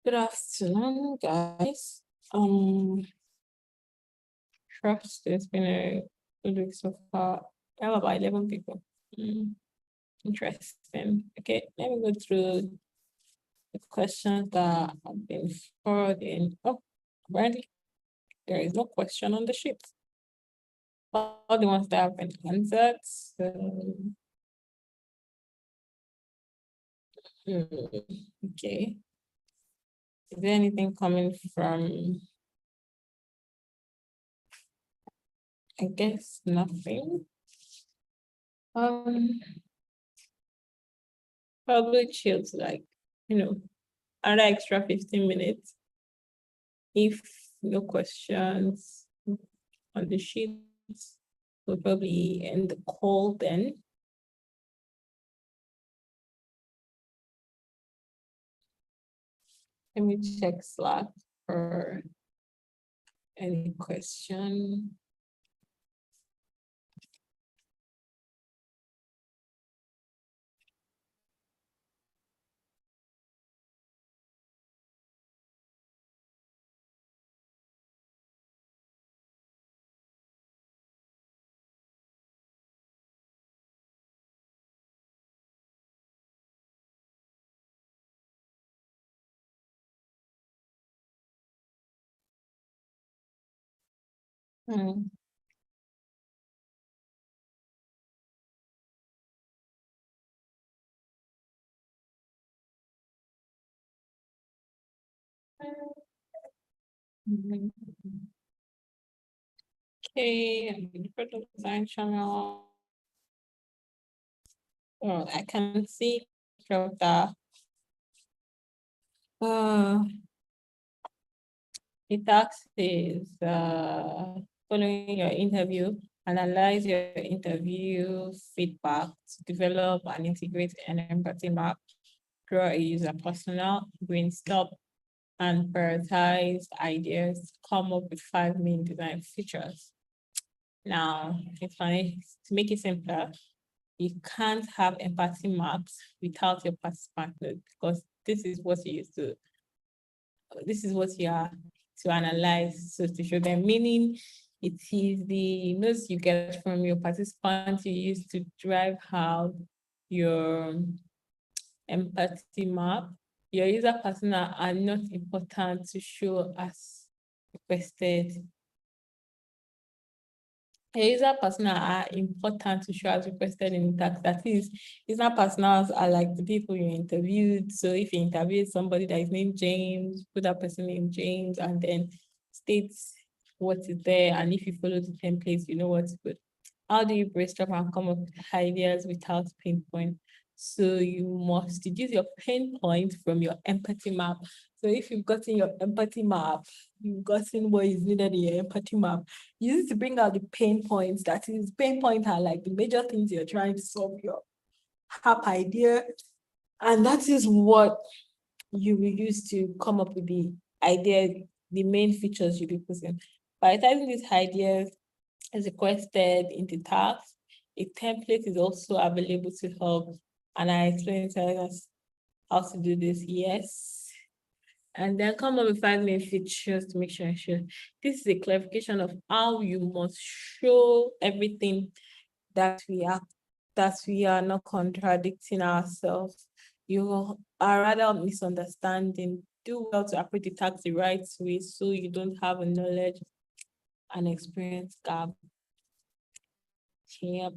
Good afternoon, guys. Trust it's been a good week so far. I have about 11 people. Interesting. Okay, let me go through the questions that have been forwarded in. Oh, apparently there is no question on the sheet. All the ones that have been answered. So, okay. Is there anything coming from? I guess nothing. Probably chills like, another extra 15 minutes. If no questions on the sheets, we'll probably end the call then. Let me check Slack for any question. Okay, product design channel. Oh, I can see from the it asks is following your interview, analyze your interview feedback to develop and integrate an empathy map, draw a user persona, brainstorm and prioritize ideas, come up with 5 main design features. Now, it's funny, to make it simpler, you can't have empathy maps without your participant node because this is what you are to analyze, so to show them, meaning it is the notes you get from your participants you use to drive how your empathy map. Your user persona are not important to show as requested. Your user persona are important to show as requested in the task. That is, user personas are like the people you interviewed. So if you interviewed somebody that is named James, put that person named James and then state what is there. And if you follow the templates, you know what to put. How do you brainstorm and come up with ideas without pinpoint? So you must deduce your pain point from your empathy map. So if you've gotten your empathy map, you've gotten what is needed in your empathy map, you need to bring out the pain points. That is, pain points are like the major things you're trying to solve your HAP idea. And that is what you will use to come up with the idea, the main features you'll be putting. Prioritizing these ideas is requested in the task. A template is also available to help. And I explained to us how to do this, yes. And then come up with 5 main features to make sure. This is a clarification of how you must show everything that we are not contradicting ourselves. You are rather misunderstanding. Do well to approach the task the right way so you don't have a knowledge and experience gap. Yep.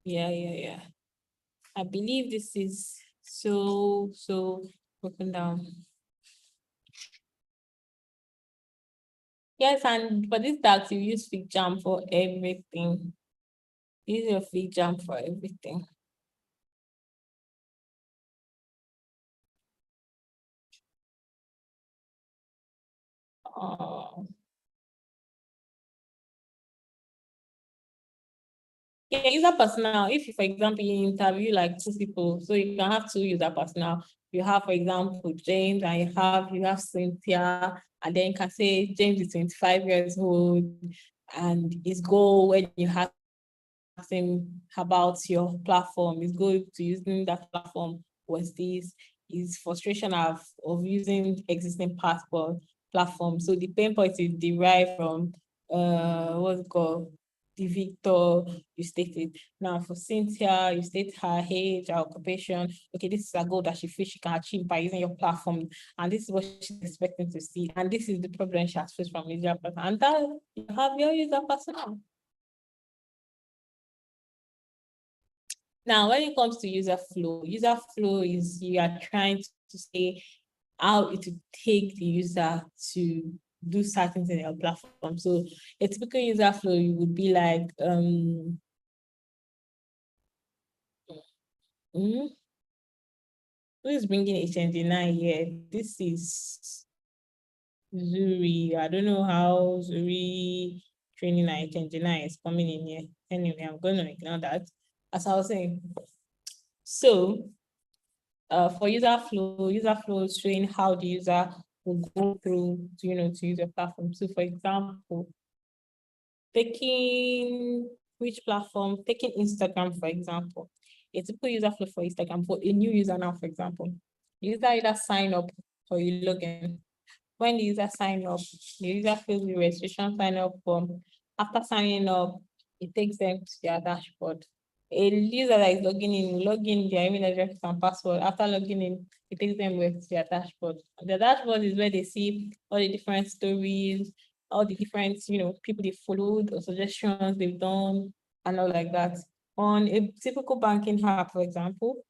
Yeah. I believe this is so broken down. Yes, and for this tax, you use FigJam for everything. Use your FigJam for everything. Yeah, user personnel. If you, for example, you interview like 2 people, so you can have 2 user personnel. You have, for example, James, and you have Cynthia, and then you can say James is 25 years old, and his goal when you have him about your platform, his goal to using that platform was this. is frustration of using existing passport platforms. So the pain point is derived from what's it called? The Victor, you stated. Now for Cynthia, you state her age, her occupation. Okay, this is a goal that she feels she can achieve by using your platform. And this is what she's expecting to see. And this is the problem she has faced from user person. And that you have your user persona. Now, when it comes to user flow is you are trying to say how it would take the user to do certain things in your platform. So a typical user flow would be like who is bringing H29 here? This is Zuri. I don't know how Zuri training H29 is coming in here. Anyway, I'm going to ignore that. As I was saying, so for user flow is showing how the user will go through to, to use your platform. So for example, taking Instagram, for example. A typical user flow for Instagram for a new user now, for example. The user either sign up or you log in. When the user sign up, the user fills the registration sign up form. After signing up, it takes them to their dashboard. A user that is logging in will log in their email address and password. After logging in, it takes them to their dashboard. The dashboard is where they see all the different stories, all the different, people they followed or suggestions they've done and all like that. On a typical banking app, for example,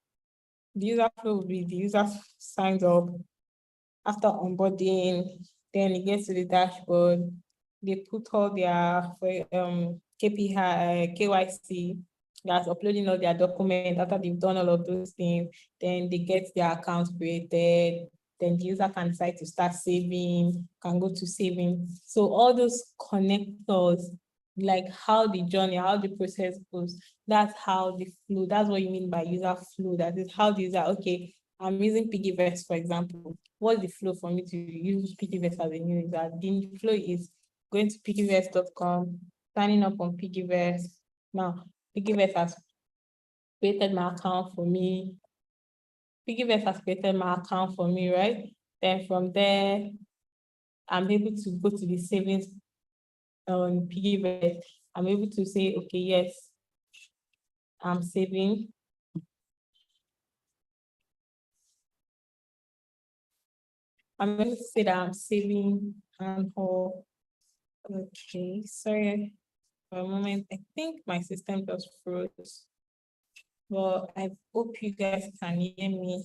the user flow will be the user signs up. After onboarding, then it gets to the dashboard. They put all their KPI, KYC, that's uploading all their documents. After they've done all of those things, then they get their account created. Then the user can decide to start saving, can go to saving. So all those connectors, like how the journey, how the process goes, that's how the flow, that's what you mean by user flow. That is how the user, okay, I'm using Piggyverse, for example. What's the flow for me to use Piggyverse as a new user? The flow is going to piggyverse.com, signing up on Piggyverse. Now, Piggyverse has created my account for me. Piggyverse has created my account for me, right? Then from there, I'm able to go to the savings on Piggyverse. I'm able to say, okay, yes, I'm saving. I'm going to say that I'm saving and all. Okay, sorry for a moment. I think my system just froze. Well, I hope you guys can hear me.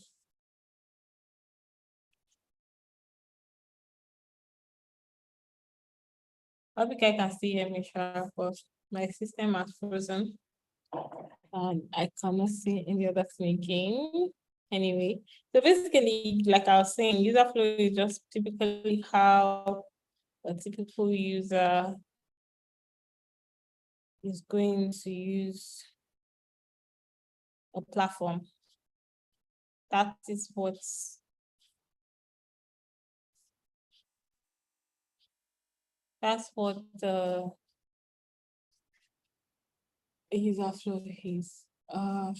I hope you guys can still hear me, sure, but my system has frozen and I cannot see any other thing again. Anyway, so basically, like I was saying, user flow is just typically how a typical user is going to use a platform. That is what the user flow is. I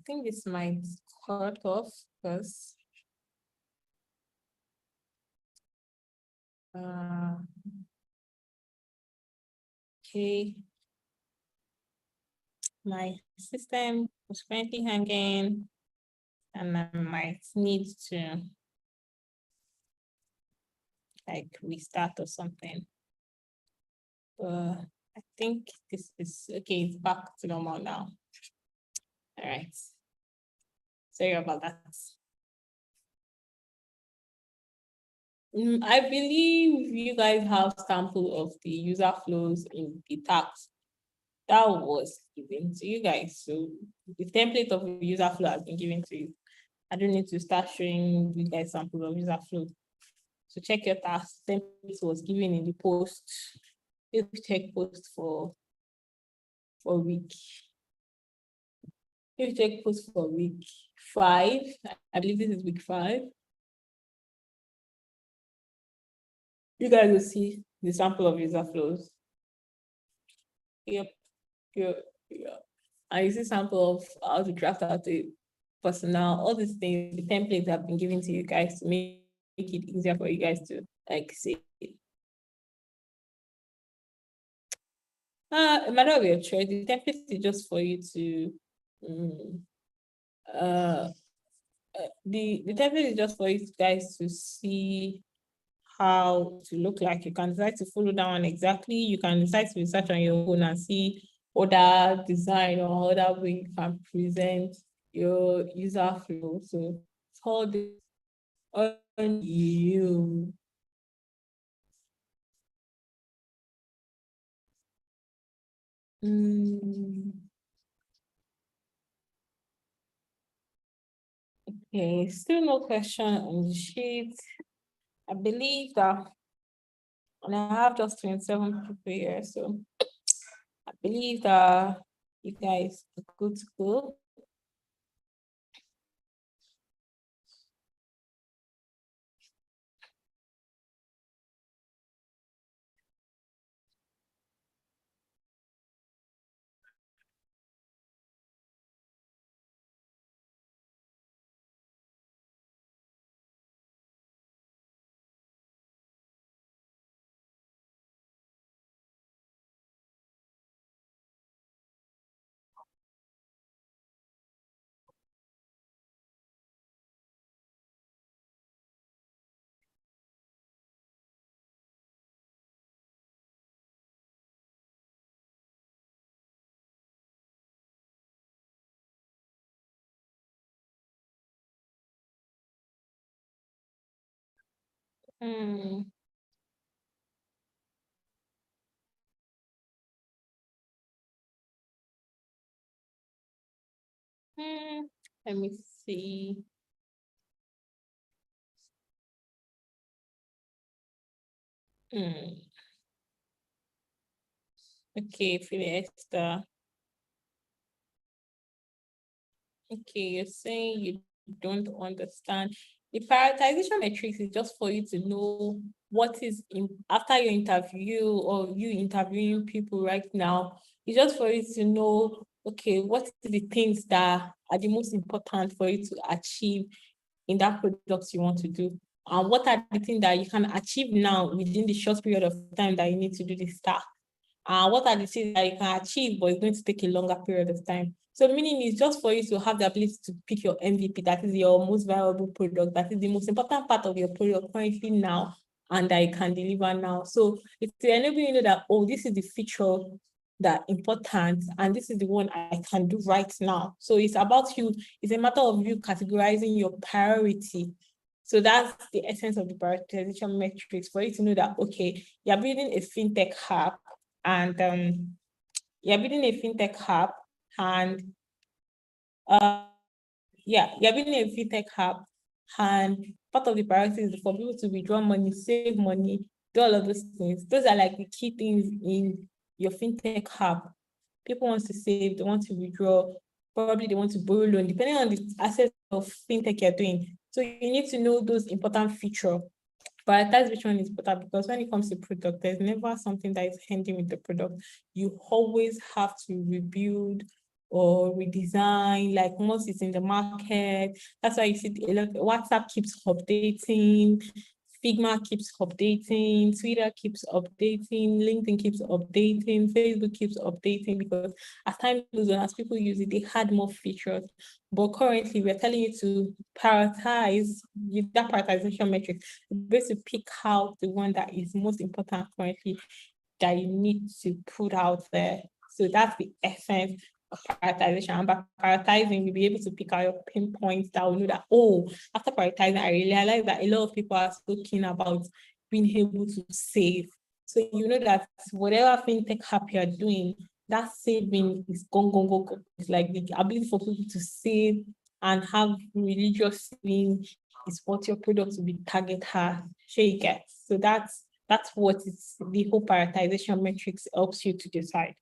think this might cut off because okay, my system was currently hanging and I might need to like restart or something. I think this is okay, it's back to normal now. All right. Sorry about that. I believe you guys have sample of the user flows in the task that was given to you guys. So the template of the user flow has been given to you. I don't need to start showing you guys sample of user flow. So check your task. Template was given in the post. If you check post for week. If you check post for week 5, I believe this is week 5. You guys will see the sample of user flows. Yep. And you see sample of how to draft out a personal, all these things, the templates have been given to you guys to make it easier for you guys to like say. A matter of your choice. The template is just for you to um, uh the template is just for you guys to see how to look like. You can decide to follow that one exactly. You can decide to research on your own and see other design or other way you can present your user flow. So it's all this on you. Okay, still no question on the sheet. I believe that, and I have just 27 people here, so I believe that you guys are good to go. Hmm. Hmm. Let me see. Hmm. Okay, Fiesta. Okay, you're saying you don't understand. The prioritization matrix is just for you to know what is in after your interview or you interviewing people right now. It's just for you to know, okay, what are the things that are the most important for you to achieve in that product you want to do? And what are the things that you can achieve now within the short period of time that you need to do this task? What are the things that you can achieve, but it's going to take a longer period of time? So meaning is just for you to have the ability to pick your MVP, that is your most valuable product, that is the most important part of your product currently now, and that you can deliver now. So it's to enable you know that, oh, this is the feature that important, and this is the one I can do right now. So it's about you, it's a matter of you categorizing your priority. So that's the essence of the prioritization metrics for you to know that, okay, you're building a fintech app and you're building a fintech hub and uh you're building a fintech hub and part of the priority is for people to withdraw money, save money, do all of those things. Those are like the key things in your fintech hub. People want to save, they want to withdraw, probably they want to borrow loan, depending on the asset of fintech you're doing. So you need to know those important features. Prioritize which one is better, because when it comes to product, there's never something that is ending with the product. You always have to rebuild or redesign, like once it's in the market. That's why you see a lot, WhatsApp keeps updating, Figma keeps updating, Twitter keeps updating, LinkedIn keeps updating, Facebook keeps updating, because as time goes on, as people use it, they add more features. But currently, we're telling you to prioritize with that prioritization metric, to pick out the one that is most important currently that you need to put out there. So that's the essence of prioritization. And by prioritizing, you'll be able to pick out your pinpoints that will know that, oh, after prioritizing, I realize that a lot of people are so keen about being able to save. So you know that whatever fintech app you're doing, that saving is gone, gone, gone, gone. It's like the ability for people to save and have religious saving is what your product will be target her. Sure you get. So that's what it's the whole prioritization metrics helps you to decide.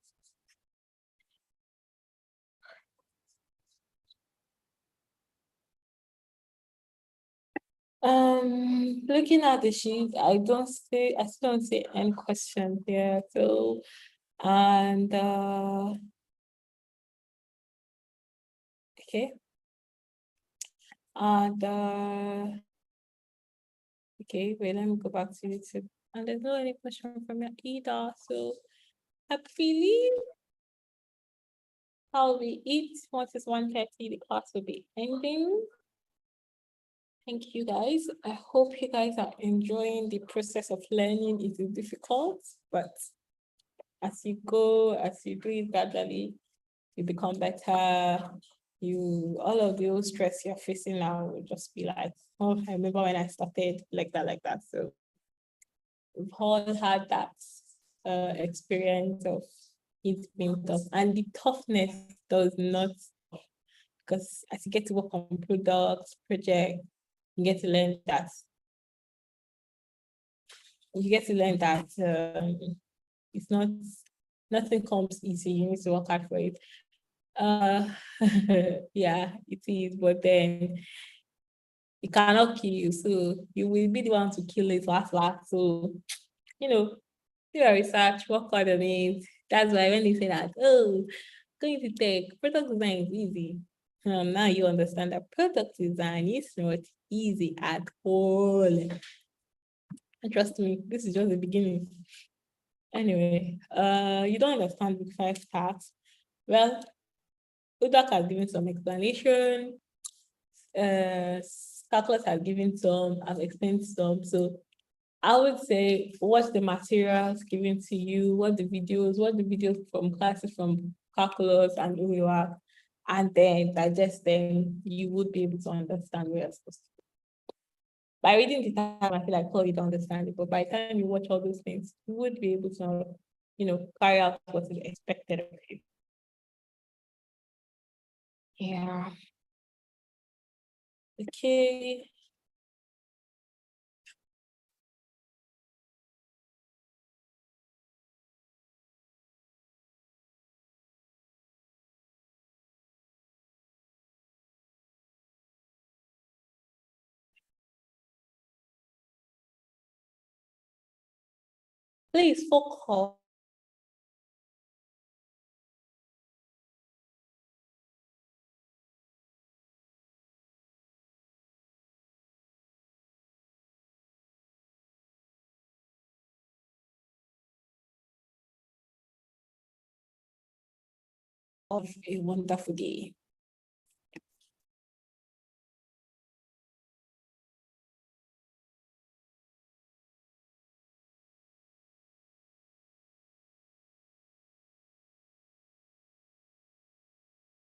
Looking at the sheet, I still don't see any question there. So, and okay. And okay, wait, let me go back to YouTube. And there's no any question from you either. So I believe how we eat once it's 1:30, the class will be ending. Thank you guys. I hope you guys are enjoying the process of learning. It is difficult, but as you go, as you do it gradually, you become better. You all of the old stress you're facing now will just be like, oh, I remember when I started like that, like that. So we've all had that experience of it being tough. And the toughness does not, because as you get to work on products, project, you get to learn that it's not, nothing comes easy. You need to work hard for it. Uh, yeah, it is, but then it cannot kill you. So you will be the one to kill it last. So, do your research, work hard on it. That's why when they say that, oh, going to take product design is easy. Now you understand that product design is not easy at all. And trust me, this is just the beginning. Anyway, you don't understand the 5 tasks. Well, Udak has given some explanation. Calculus has given some, I've explained some. So I would say watch the materials given to you, watch the videos from classes from calculus and UWAC, and then digest them. You would be able to understand where you're supposed to. By reading the time, I feel like, oh, you don't understand it. But by the time you watch all those things, you would be able to, carry out what is expected of you. Yeah. Okay. Please focus. Of a wonderful day.